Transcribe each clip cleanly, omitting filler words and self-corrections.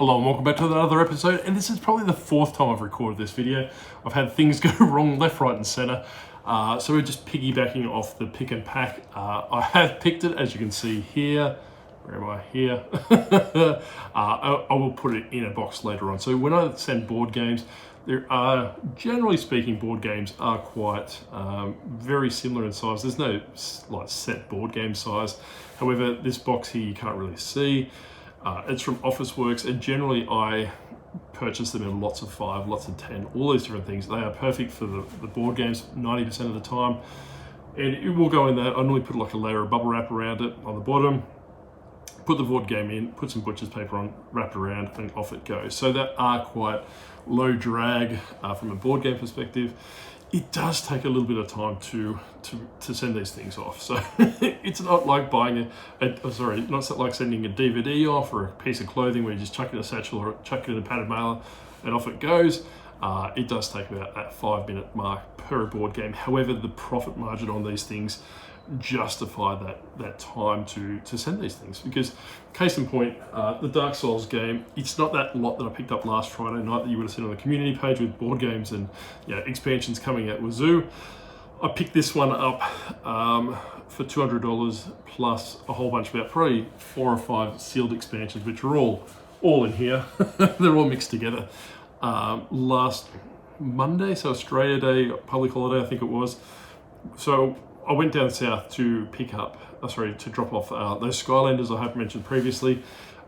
Hello and welcome back to another episode, and this is probably the fourth time I've recorded this video. I've had things go wrong left, right and center, so we're just piggybacking off the pick and pack. I have picked it, as you can see here. Where am I? Here. I will put it in a box later on. So when I send board games, there are, generally speaking, board games are quite very similar in size. There's no like set board game size. However, this box here you can't really see. It's from Officeworks, and generally I purchase them in lots of 5, lots of 10, all these different things. They are perfect for the board games 90% of the time, and it will go in there. I normally put like a layer of bubble wrap around it on the bottom, put the board game in, put some butcher's paper on, wrap it around, and off it goes. So that are quite low drag from a board game perspective. It does take a little bit of time to send these things off. So it's not like buying not like sending a DVD off or a piece of clothing where you just chuck it in a satchel or chuck it in a padded mailer and off it goes. It does take about that 5-minute mark per board game. However, the profit margin on these things justify that time to send these things, because case in point, the Dark Souls game, it's not that lot that I picked up last Friday night that you would have seen on the community page with board games and expansions coming at wazoo. I picked this one up for $200 plus a whole bunch, about probably 4 or 5 sealed expansions, which are all in here. They're all mixed together. Last Monday, so Australia Day, public holiday I think it was, so I went down south to pick up, to drop off those Skylanders I have mentioned previously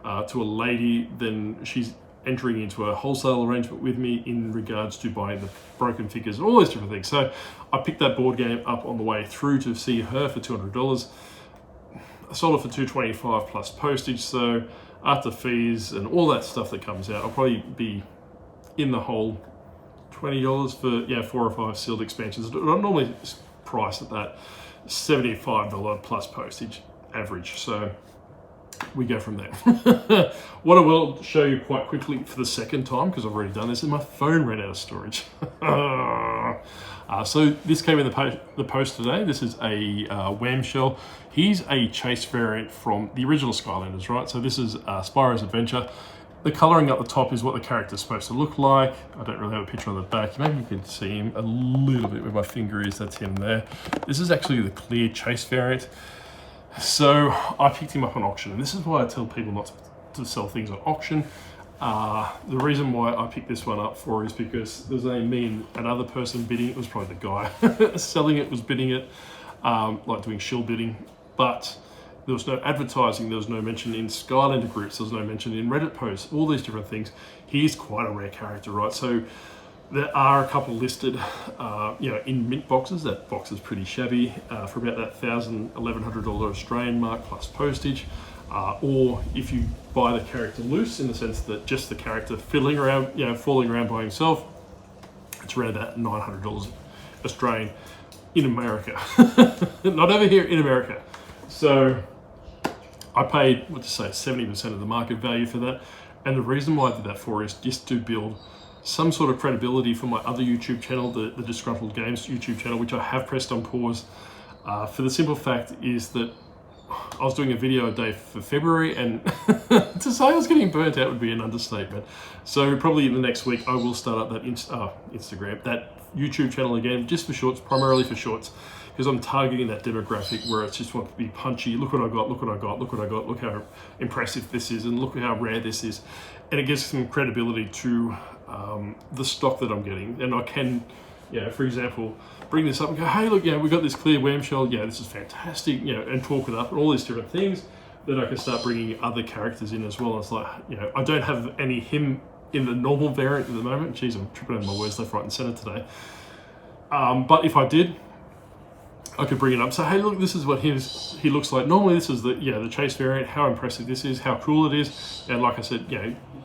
to a lady. Then she's entering into a wholesale arrangement with me in regards to buying the broken figures and all those different things. So I picked that board game up on the way through to see her for $200. I sold it for $225 plus postage. So after fees and all that stuff that comes out, I'll probably be in the hole $20 for 4 or 5 sealed expansions. I normally price at that $75 plus postage average, so we go from there. What I will show you quite quickly for the second time, because I've already done this, is my phone ran out of storage. So this came in the post today. This is a Wham Shell. He's a chase variant from the original Skylanders, right? So this is Spyro's Adventure. The colouring up the top is what the character's supposed to look like. I don't really have a picture on the back. Maybe you can see him a little bit where my finger is. That's him there. This is actually the clear chase variant. So I picked him up on auction, and this is why I tell people not to sell things on auction. The reason why I picked this one up for is because there's only me and another person bidding. It was probably the guy selling it was bidding it, like doing shill bidding, but there was no advertising, there was no mention in Skylander groups, there was no mention in Reddit posts, all these different things. He's quite a rare character, right? So there are a couple listed, in mint boxes. That box is pretty shabby for about that $1,000, $1,100 Australian mark plus postage. Or if you buy the character loose, in the sense that just the character fiddling around, falling around by himself, it's around that $900 Australian in America. Not over here, in America. So I paid, 70% of the market value for that. And the reason why I did that for is just to build some sort of credibility for my other YouTube channel, the Disgruntled Games YouTube channel, which I have pressed on pause. For the simple fact is that I was doing a video a day for February, and to say I was getting burnt out would be an understatement. So probably in the next week, I will start up that Instagram, that YouTube channel again, just for shorts, primarily for shorts, because I'm targeting that demographic where it's just want to be punchy. Look what I got, look what I got, look what I got, look how impressive this is, and look how rare this is. And it gives some credibility to the stock that I'm getting. And I can, for example, bring this up and go, hey, look, we got this clear Wham Shell. This is fantastic, and talk it up and all these different things. Then I can start bringing other characters in as well. It's like, I don't have any him in the normal variant at the moment. Jeez, I'm tripping over my words left, right, and center today. But if I did, I could bring it up. So, hey, look, this is what he looks like. Normally, this is the chase variant. How impressive this is, how cool it is, and like I said,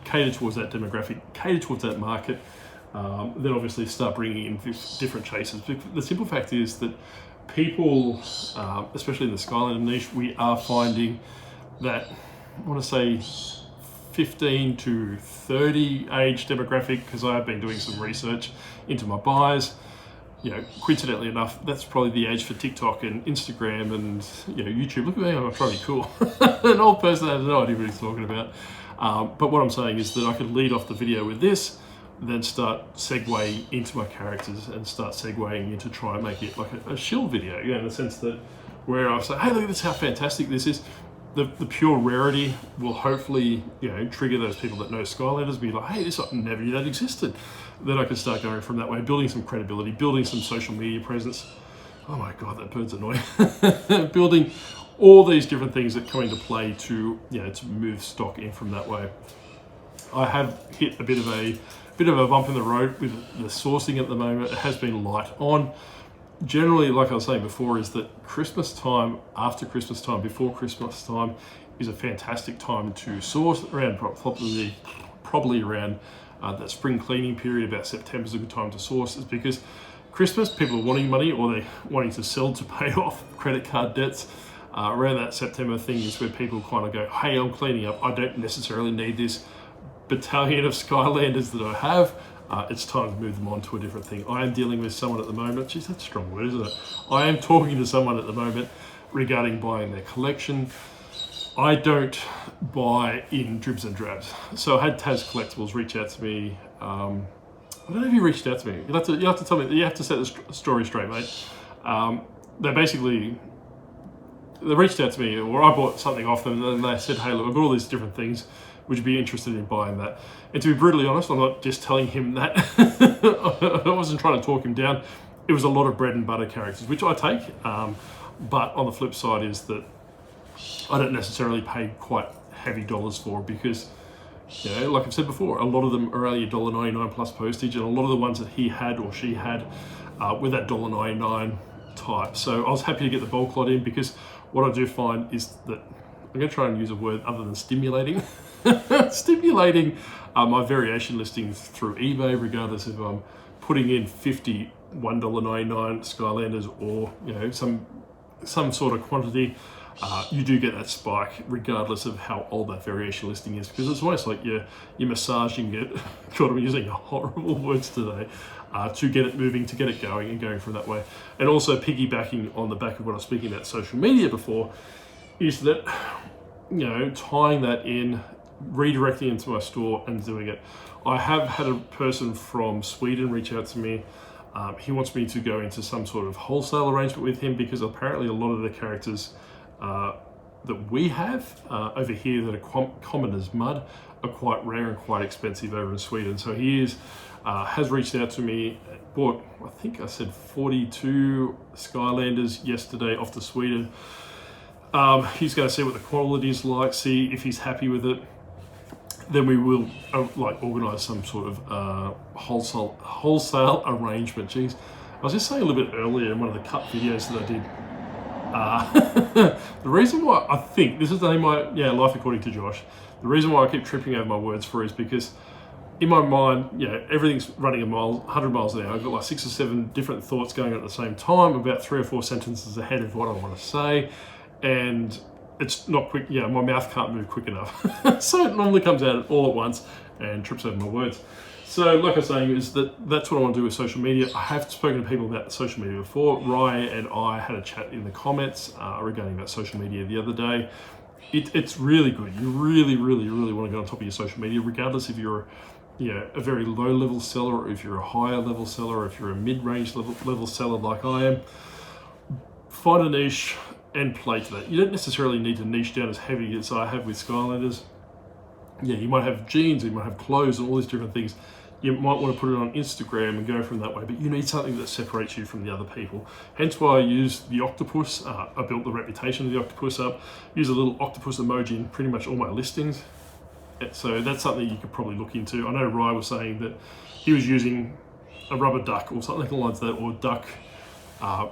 cater towards that demographic, cater towards that market. Then obviously start bringing in different chases. The simple fact is that people, especially in the Skylander niche, we are finding that, I want to say 15 to 30 age demographic, because I have been doing some research into my buyers. Coincidentally enough, that's probably the age for TikTok and Instagram and YouTube. Look at me, I'm probably cool. An old person that has no idea what he's talking about. But what I'm saying is that I could lead off the video with this, then start segueing into my characters and start segueing into try and make it like a shill video, in the sense that where I say, hey, look at this, how fantastic this is. The pure rarity will hopefully, trigger those people that know Skylanders, be like, hey, this, I never knew that existed. Then I can start going from that way, building some credibility, building some social media presence. Oh my God, that bird's annoying. Building all these different things that come into play to, to move stock in from that way. I have hit a bit of a bump in the road with the sourcing at the moment. It has been light on. Generally, like I was saying before, is that Christmas time, after Christmas time, before Christmas time is a fantastic time to source around, probably around that spring cleaning period. About September is a good time to source, is because Christmas, people are wanting money or they're wanting to sell to pay off credit card debts. Around that September thing is where people kind of go, hey, I'm cleaning up. I don't necessarily need this battalion of Skylanders that I have. It's time to move them on to a different thing. I am dealing with someone at the moment. Geez, that's a strong word, isn't it? I am talking to someone at the moment regarding buying their collection. I don't buy in dribs and drabs. So I had Taz Collectibles reach out to me. I don't know if you reached out to me. You'll have to tell me. You have to set the story straight, mate. They reached out to me, or I bought something off them, and they said, hey, look, I've got all these different things. Would you be interested in buying that? And to be brutally honest, I'm not just telling him that. I wasn't trying to talk him down. It was a lot of bread and butter characters, which I take. But on the flip side is that I don't necessarily pay quite heavy dollars for, because, like I've said before, a lot of them are only $1.99 plus postage, and a lot of the ones that he had or she had with that $1.99 type. So I was happy to get the bulk lot in, because what I do find is that I'm going to try and use a word other than stimulating. Stimulating my variation listings through eBay, regardless if I'm putting in 50 $1.99 Skylanders or some sort of quantity. You do get that spike regardless of how old that variation listing is, because it's almost like you're massaging it. God, I'm using horrible words today. To get it moving, to get it going and going from that way. And also piggybacking on the back of what I was speaking about social media before, is that, tying that in, redirecting into my store and doing it. I have had a person from Sweden reach out to me. He wants me to go into some sort of wholesale arrangement with him, because apparently a lot of the characters that we have over here that are common as mud are quite rare and quite expensive over in Sweden. So he has reached out to me, bought, I think I said 42 Skylanders yesterday off to Sweden. He's going to see what the quality is like, see if he's happy with it. Then we will organise some sort of wholesale arrangement. Jeez, I was just saying a little bit earlier in one of the cut videos that I did. The reason why I think this is only my life according to Josh. The reason why I keep tripping over my words for is because in my mind, everything's running 100 miles an hour. I've got like 6 or 7 different thoughts going on at the same time, about 3 or 4 sentences ahead of what I want to say, and it's not quick. My mouth can't move quick enough. So it normally comes out all at once and trips over my words. So like I was saying, is that's what I want to do with social media. I have spoken to people about social media before. Rye and I had a chat in the comments regarding that social media the other day. It's really good. You really, really, really want to go on top of your social media, regardless if you're a very low level seller, or if you're a higher level seller, or if you're a mid-range level seller like I am. Find a niche and play to that. You don't necessarily need to niche down as heavy as I have with Skylanders. You might have jeans, you might have clothes and all these different things. You might want to put it on Instagram and go from that way, but you need something that separates you from the other people. Hence why I use the octopus. I built the reputation of the octopus up. Use a little octopus emoji in pretty much all my listings. So that's something you could probably look into. I know Rye was saying that he was using a rubber duck or something like that, or duck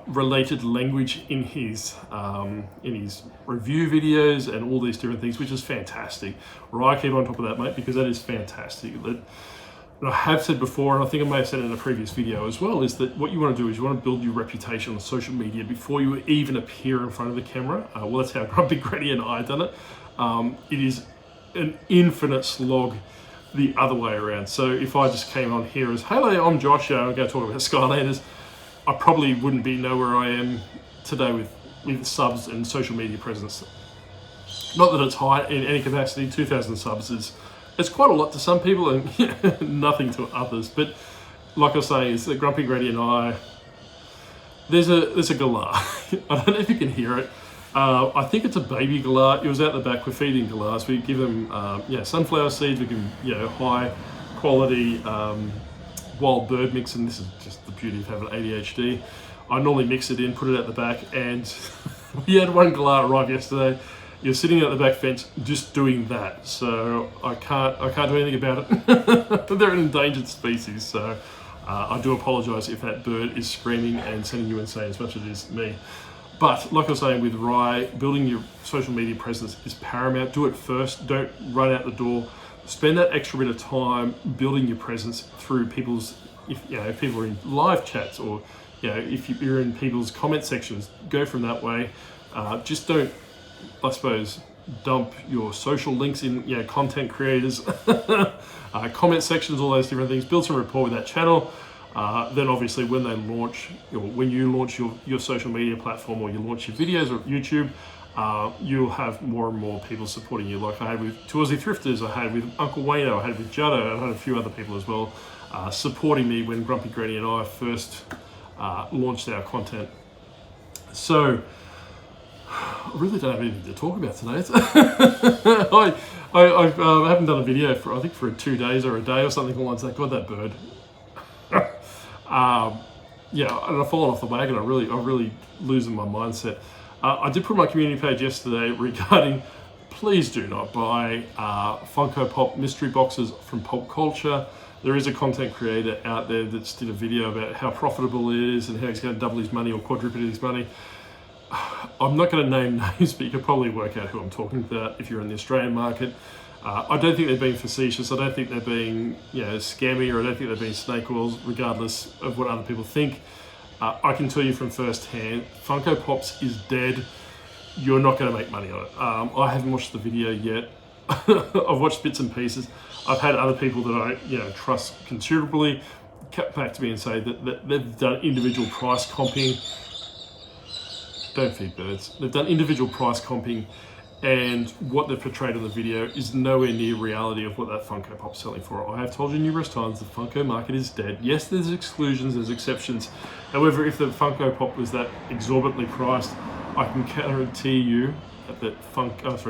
related language in his review videos and all these different things, which is fantastic. Rye, keep on top of that, mate, because that is fantastic. And I have said before, and I think I may have said it in a previous video as well, is that what you want to do is you want to build your reputation on social media before you even appear in front of the camera. Well, that's how Grumpy Granny and I done it. It is an infinite slog the other way around. So if I just came on here as, hello, I'm Josh, I'm going to talk about Skylanders, I probably wouldn't be know where I am today with subs and social media presence. Not that it's high in any capacity. 2,000 subs it's quite a lot to some people and nothing to others. But like I was saying, it's the Grumpy Granny and I. There's a galah. I don't know if you can hear it. I think it's a baby galah. It was out the back. We're feeding galahs. We give them sunflower seeds. We give them high quality wild bird mix, and this is just the beauty of having ADHD. I normally mix it in, put it at the back, and we had one galah arrive yesterday. You're sitting at the back fence just doing that, so I can't do anything about it. They're an endangered species, so I do apologise if that bird is screaming and sending you insane as much as it is me. But like I was saying with Rye, building your social media presence is paramount. Do it first. Don't run out the door. Spend that extra bit of time building your presence through people's, if people are in live chats, or if you're in people's comment sections, go from that way. Just don't, I suppose, dump your social links in content creators, comment sections, all those different things. Build some rapport with that channel. Then obviously when they launch, when you launch your social media platform, or you launch your videos or YouTube, you'll have more and more people supporting you. Like I had with Two Aussie Thrifters, I had with Uncle Wayno, I had with Juddo, I had a few other people as well supporting me when Grumpy Granny and I first launched our content. So I really don't have anything to talk about today. I haven't done a video for, I think, for 2 days or a day or something along that. God, that bird. And I've fallen off the wagon. I really losing my mindset. I did put my community page yesterday regarding, please do not buy Funko Pop mystery boxes from pop culture. There is a content creator out there that's did a video about how profitable it is and how he's going to double his money or quadruple his money. I'm not going to name names, but you can probably work out who I'm talking about if you're in the Australian market. I don't think they're being facetious. I don't think they're being scammy, or I don't think they're being snake oils, regardless of what other people think. I can tell you from first hand, Funko Pops is dead. You're not going to make money on it. I haven't watched the video yet. I've watched bits and pieces. I've had other people that I trust considerably come back to me and say that they've done individual price comping. Don't feed birds. They've done individual price comping, and what they've portrayed on the video is nowhere near reality of what that Funko Pop's selling for. I have told you numerous times the Funko market is dead. Yes, there's exclusions, there's exceptions. However, if the Funko Pop was that exorbitantly priced, I can guarantee you that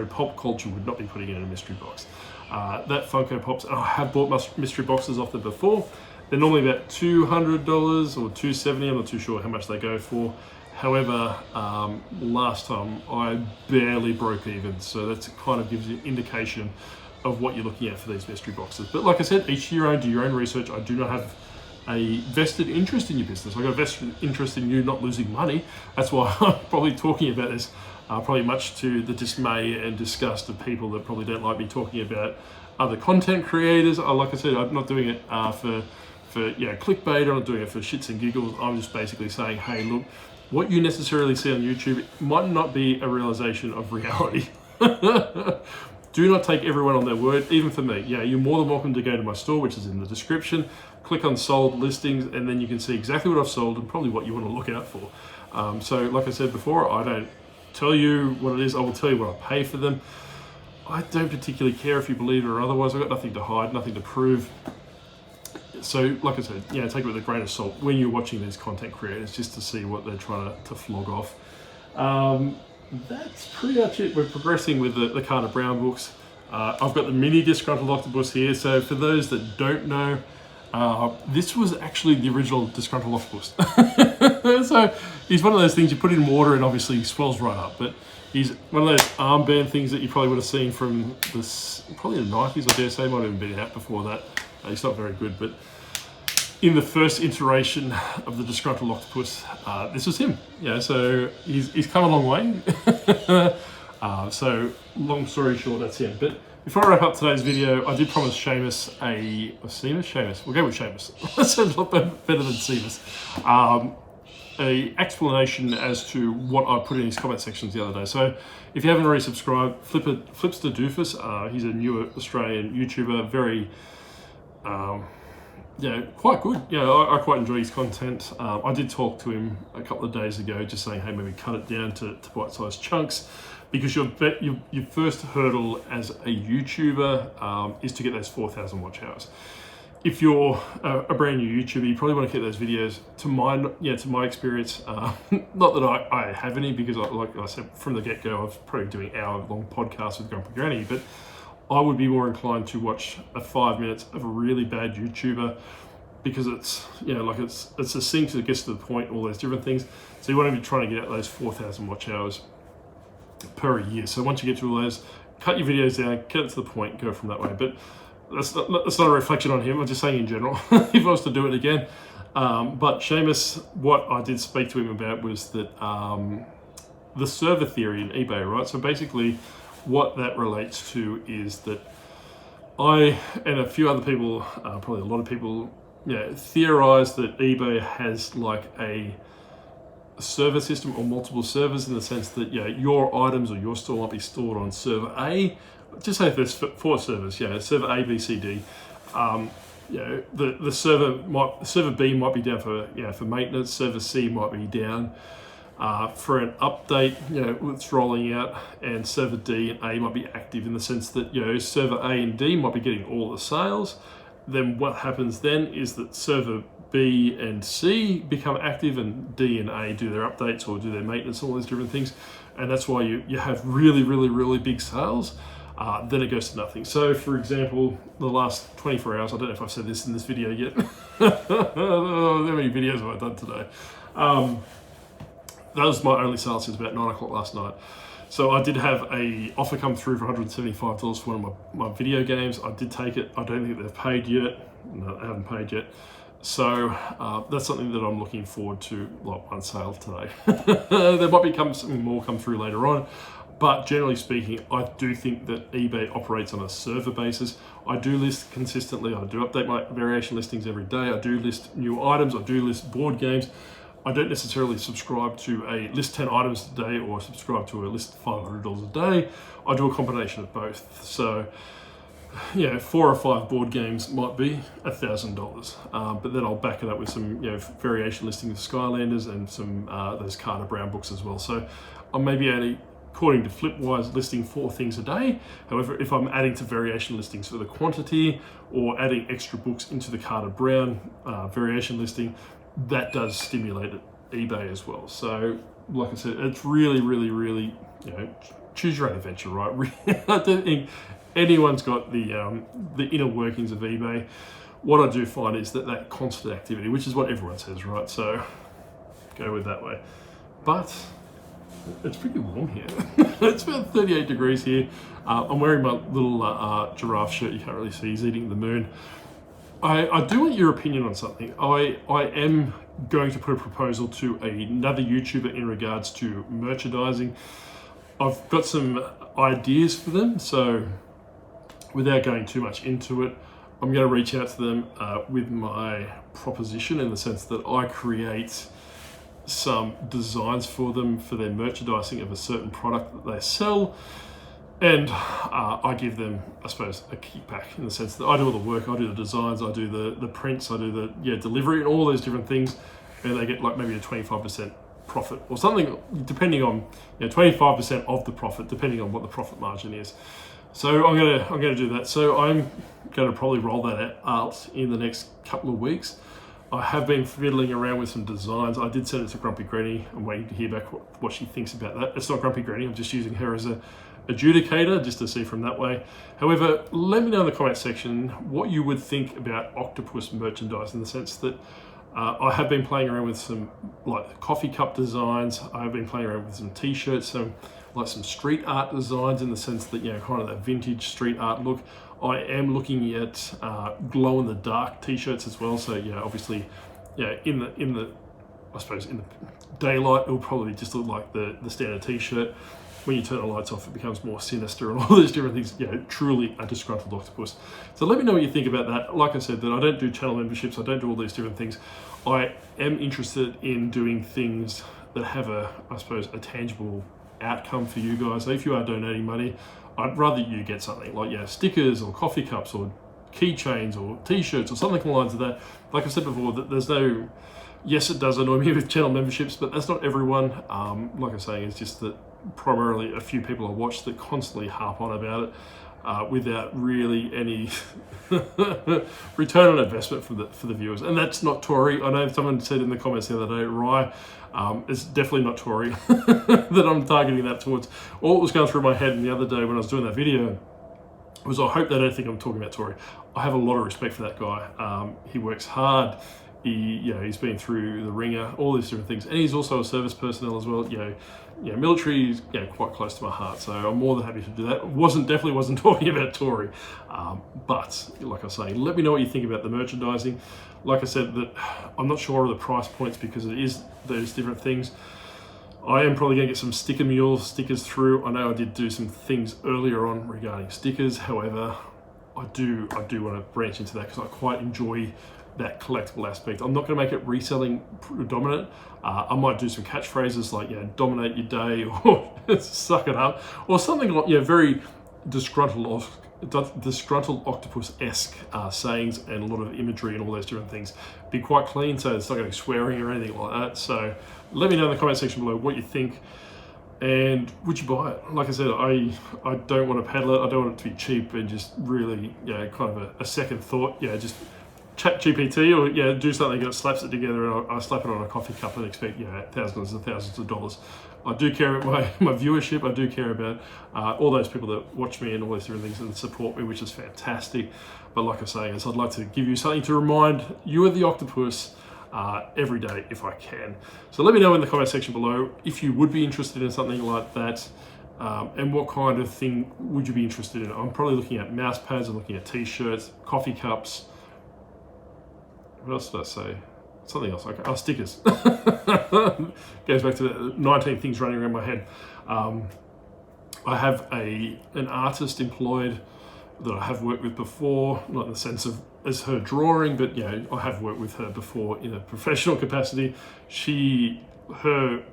pop culture would not be putting it in a mystery box. That Funko Pops, I have bought mystery boxes off them before. They're normally about $200 or $270. I'm not too sure how much they go for. However, last time I barely broke even, so that kind of gives you an indication of what you're looking at for these mystery boxes. But like I said, each to your own, do your own research. I do not have a vested interest in your business. I've got a vested interest in you not losing money. That's why I'm probably talking about this, probably much to the dismay and disgust of people that probably don't like me talking about other content creators. Like I said, I'm not doing it for clickbait. I'm not doing it for shits and giggles. I'm just basically saying, hey, look, what you necessarily see on YouTube might not be a realization of reality. Do not take everyone on their word, even for me. You're more than welcome to go to my store, which is in the description. Click on sold listings, and then you can see exactly what I've sold and probably what you want to look out for. So like I said before, I don't tell you what it is. I will tell you what I pay for them. I don't particularly care if you believe it or otherwise. I've got nothing to hide, nothing to prove. So, like I said, take it with a grain of salt when you're watching these content creators, just to see what they're trying to flog off. That's pretty much it. We're progressing with the Carter Brown books. I've got the mini Disgruntled Octopus here. So for those that don't know, this was actually the original Disgruntled Octopus. So he's one of those things you put in water and obviously he swells right up. But he's one of those armband things that you probably would have seen from probably the 90s, I dare say. Might have even been out before that. He's not very good, but in the first iteration of the Disgruntled Octopus, this was him. So he's come a long way. So long story short, that's him. But before I wrap up today's video, I did promise Seamus Seamus. We'll go with Seamus. That sounds a lot better than Seamus. A explanation as to what I put in his comment sections the other day. So if you haven't already subscribed, Flips the Doofus. He's a newer Australian YouTuber, very quite good. I quite enjoy his content. I did talk to him a couple of days ago, just saying, hey, maybe cut it down to bite-sized chunks, because your first hurdle as a YouTuber is to get those 4,000 watch hours. If you're a brand new YouTuber, you probably want to keep those videos to my experience. Not that I have any, because like I said from the get-go, I was probably doing hour-long podcasts with Grumpy Granny, but I would be more inclined to watch 5 minutes of a really bad YouTuber, because it's, it's succinct, it gets to the point, all those different things. So you want to be trying to get out those 4,000 watch hours per year. So once you get to all those, cut your videos down, get it to the point, go from that way. But that's not a reflection on him. I'm just saying in general, if I was to do it again. But Seamus, what I did speak to him about was that the server theory in eBay, right? So basically what that relates to is that I and a few other people, probably a lot of people, theorize that eBay has like a server system or multiple servers, in the sense that your items or your store might be stored on server A. Just say if there's 4 servers, server A, B, C, D. The server B might be down for maintenance. Server C might be down for an update, it's rolling out, and server D and A might be active, in the sense that server A and D might be getting all the sales. Then what happens then is that server B and C become active, and D and A do their updates or do their maintenance, all these different things, and that's why you have really big sales. Then it goes to nothing. So for example, the last 24 hours, I don't know if I've said this in this video yet. How many videos have I done today? That was my only sale since about 9 o'clock last night. So I did have a offer come through for $175 for one of my video games. I did take it. I don't think they've paid yet. No, they haven't paid yet. So that's something that I'm looking forward to, like one sale today. There might be something more come through later on. But generally speaking, I do think that eBay operates on a server basis. I do list consistently. I do update my variation listings every day. I do list new items. I do list board games. I don't necessarily subscribe to a list 10 items a day or subscribe to a list $500 a day. I do a combination of both. So, 4 or 5 board games might be $1,000. But then I'll back it up with some, variation listings of Skylanders and some those Carter Brown books as well. So I may be only, according to Flipwise, listing 4 things a day. However, if I'm adding to variation listings for the quantity, or adding extra books into the Carter Brown variation listing, that does stimulate eBay as well. So, like I said, it's really, choose your own adventure, right? I don't think anyone's got the inner workings of eBay. What I do find is that constant activity, which is what everyone says, right? So, go with that way. But it's pretty warm here. It's about 38 degrees here. I'm wearing my little giraffe shirt. You can't really see. He's eating the moon. I do want your opinion on something. I am going to put a proposal to another YouTuber in regards to merchandising. I've got some ideas for them, so without going too much into it, I'm going to reach out to them with my proposition, in the sense that I create some designs for them for their merchandising of a certain product that they sell, and I give them, I suppose, a kickback, in the sense that I do all the work, I do the designs, I do the prints, I do the delivery and all those different things, and they get like maybe a 25% profit or something, depending on 25% of the profit, depending on what the profit margin is. So I'm gonna do that. So I'm gonna probably roll that out in the next couple of weeks. I have been fiddling around with some designs. I did send it to Grumpy Granny. I'm waiting to hear back what she thinks about that. It's not Grumpy Granny. I'm just using her as a adjudicator, just to see from that way. However, let me know in the comment section what you would think about Octopus merchandise, in the sense that I have been playing around with some like coffee cup designs. I've been playing around with some t-shirts, some street art designs, in the sense that, kind of that vintage street art look. I am looking at glow in the dark t-shirts as well. So obviously, in the I suppose in the daylight, it'll probably just look like the standard t-shirt. When you turn the lights off, it becomes more sinister and all those different things. Truly a disgruntled octopus. So let me know what you think about that. Like I said, that I don't do channel memberships. I don't do all these different things. I am interested in doing things that have a tangible outcome for you guys. So if you are donating money, I'd rather you get something like stickers or coffee cups or keychains or t-shirts or something along the lines of that. Like I said before, that there's yes, it does annoy me with channel memberships, but that's not everyone. Like I say, it's just that primarily a few people I watch that constantly harp on about it without really any return on investment for the viewers. And that's not Tory. I know someone said in the comments the other day, Rye, it's definitely not Tory that I'm targeting that towards. All that was going through my head the other day when I was doing that video was, I hope they don't think I'm talking about Tory. I have a lot of respect for that guy. He works hard. He's been through the ringer, all these different things, and he's also a service personnel as well. Military is quite close to my heart, so I'm more than happy to do that. Definitely wasn't talking about Tory, but like I say, let me know what you think about the merchandising. Like I said, that I'm not sure of the price points because it is those different things. I am probably going to get some stickers through. I know I did do some things earlier on regarding stickers. However, I do want to branch into that because I quite enjoy that collectible aspect. I'm not going to make it reselling dominant. I might do some catchphrases like dominate your day or suck it up, or something like very disgruntled octopus-esque sayings and a lot of imagery and all those different things. Be quite clean, so it's not going to be swearing or anything like that. So let me know in the comment section below what you think, and would you buy it? Like I said, I don't want to peddle it. I don't want it to be cheap and just really kind of a second thought. Just chat GPT or do something that slaps it together, and I slap it on a coffee cup and expect thousands and thousands of dollars. I do care about my viewership. I do care about all those people that watch me and all those different things and support me, which is fantastic. But like I say, I'd like to give you something to remind you of the octopus every day if I can. So let me know in the comment section below if you would be interested in something like that. And what kind of thing would you be interested in? I'm probably looking at mouse pads, I'm looking at t-shirts, coffee cups. What else did I say? Something else. Okay. Oh, stickers. Goes back to the 19 things running around my head. I have an artist employed that I have worked with before, not in the sense of as her drawing, but I have worked with her before in a professional capacity. Her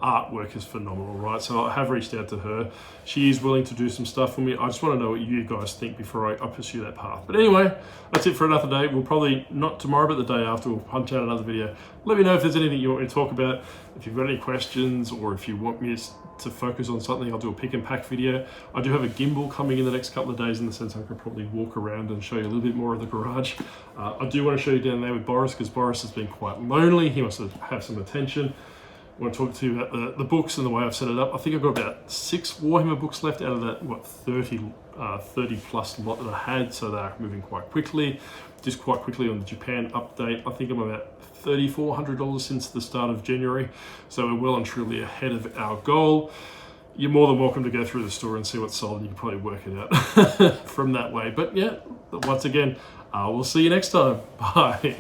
artwork is phenomenal, right? So I have reached out to her. She is willing to do some stuff for me. I just want to know what you guys think before I pursue that path. But anyway, that's it for another day. We'll probably, not tomorrow, but the day after, we'll punch out another video. Let me know if there's anything you want me to talk about. If you've got any questions, or if you want me to focus on something, I'll do a pick and pack video. I do have a gimbal coming in the next couple of days, in the sense I could probably walk around and show you a little bit more of the garage. I do want to show you down there with Boris, because Boris has been quite lonely. He wants to have some attention. I want to talk to you about the books and the way I've set it up. I think I've got about 6 Warhammer books left out of that, 30 plus lot that I had, so they're moving quite quickly. Just quite quickly on the Japan update, I think I'm about $3,400 since the start of January, so we're well and truly ahead of our goal. You're more than welcome to go through the store and see what's sold, and you can probably work it out from that way. But once again, we'll see you next time. Bye.